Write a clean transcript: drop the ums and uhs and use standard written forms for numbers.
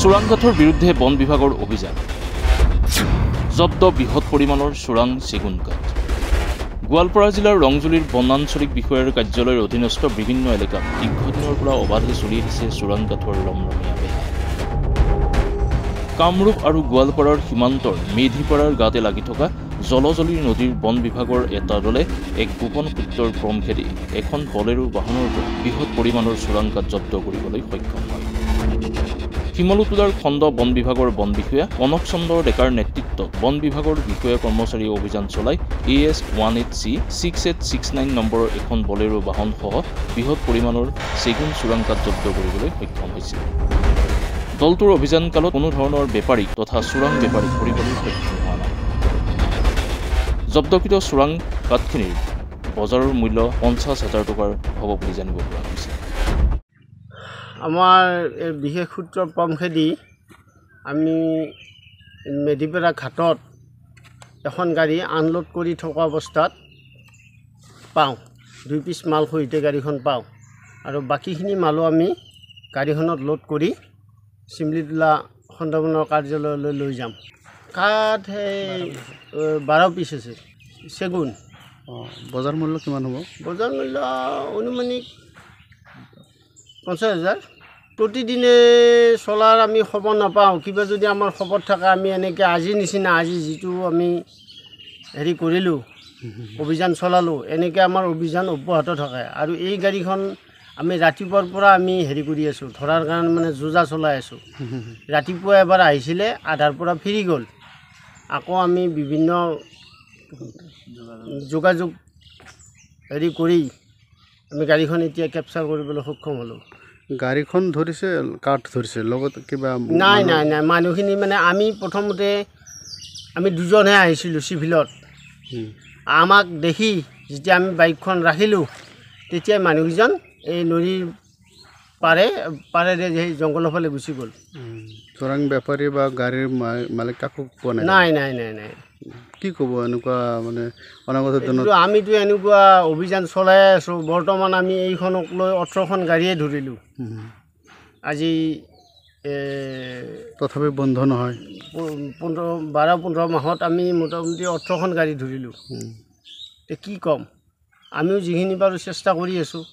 চোৰাংকাঠৰ বিৰুদ্ধে বন বিভাগৰ অভিযান জব্দ বৃহৎ পৰিমাণৰ চোৰাং চেগুন কাঠ গোৱালপাৰা জিলাৰ ৰংজুলিৰ বনাঞ্চলিক বিষয়াৰ কাৰ্যালয়ৰ অধীনস্থ বিভিন্ন এলেকাত দীৰ্ঘদিনৰ পৰা অবাধে চলি আহিছে চোৰাং কাঠৰ ৰমৰমীয়া বেহা কামৰূপ আৰু গোৱালপাৰাৰ সীমান্তৰ মেধিপাৰাৰ গাতে লাগি থকা জলজলী নদীৰ বন বিভাগৰ এটা দলে এক গোপন সূত্ৰৰ ক্ৰম খেদি এখন বলেৰো বাহনৰ পৰা বৃহৎ পৰিমাণৰ চোৰাং কাঠ জব্দ কৰিবলৈ সক্ষম হয়। শিমলুটোলাৰ খণ্ড বন বিভাগৰ বন বিষয়া কনক চন্দ্ৰ ডেকাৰ নেতৃত্বত বন বিভাগৰ বিষয়া কৰ্মচাৰীয়ে অভিযান চলাই AS 18C 6869 নম্বৰৰ এখন বলেৰো বাহনসহ বৃহৎ পৰিমাণৰ চেগুন চোৰাং কাঠ জব্দ কৰিবলৈ সক্ষম হৈছিল। দলটোৰ অভিযানকালত কোনো ধৰণৰ বেপাৰী তথা চোৰাং বেপাৰী ধৰিবলৈ সক্ষম হোৱা নাই। জব্দকৃত চোৰাং কাঠখিনিৰ বজাৰৰ মূল্য 50,000 টকাৰ হ'ব বুলি জানিব পৰা গৈছে। আমাৰ বিশেষ সূত্ৰৰ পমখেদি আমি মেধিপাৰা ঘাটত এখন গাড়ী আনলোড কৰি থকা অৱস্থাত পাওঁ। 2 পিচ মাল সহিতে গাড়ীখন পাওঁ আৰু বাকীখিনি মালো আমি গাড়ীখনত লোড কৰি চিমলিটোলা খণ্ডবনৰ কাৰ্যালয়লৈ লৈ যাম। কাঠ 12 পিচ আছে চেগুন। বজাৰ মূল্য কিমান হ'ব? বজাৰ মূল্য অনুমানিক 50,000। প্ৰতিদিনে চলাৰ আমি খবৰ নাপাওঁ, কিবা যদি আমাৰ খবৰ থাকে আমি এনেকৈ আজিৰ নিচিনা আজি যিটো আমি হেৰি কৰিলোঁ অভিযান চলালোঁ এনেকৈ আমাৰ অভিযান অব্যাহত থাকে। আৰু এই গাড়ীখন আমি ৰাতিপুৱাৰ পৰা আমি হেৰি কৰি আছোঁ ধৰাৰ কাৰণে মানে যোজা চলাই আছোঁ। ৰাতিপুৱা এবাৰ আহিছিলে আধাৰ পৰা ফিৰি গ'ল, আকৌ আমি বিভিন্ন যোগাযোগ হেৰি কৰি আমি গাড়ীখন এতিয়া কেপচাৰ কৰিবলৈ সক্ষম হ'লোঁ। গাড়ীখন ধৰিছে কাঠ ধৰিছে লগত কিবা নাই নাই নাই মানুহখিনি মানে আমি প্ৰথমতে আমি দুজনহে আহিছিলোঁ চিভিলত। আমাক দেখি যেতিয়া আমি বাইকখন ৰাখিলোঁ তেতিয়া মানুহকেইজন এই নদীৰ পাৰেৰে সেই জংঘলৰ ফালে গুচি গ'ল। চোৰাং বেপাৰী বা গাড়ীৰ মালিক কাকো পোৱা নাই? নাই নাই নাই নাই। কি ক'ব এনেকুৱা মানে অনাগত দিনত? আমিতো এনেকুৱা অভিযান চলাই আছোঁ। বৰ্তমান আমি এইখনক লৈ 18খন গাড়ীয়ে ধৰিলোঁ। আজি তথাপি বন্ধ নহয়। 12-15 মাহত আমি মোটামুটি 18খন গাড়ী ধৰিলোঁ। কি ক'ম, আমিও যিখিনি পাৰোঁ চেষ্টা কৰি আছোঁ।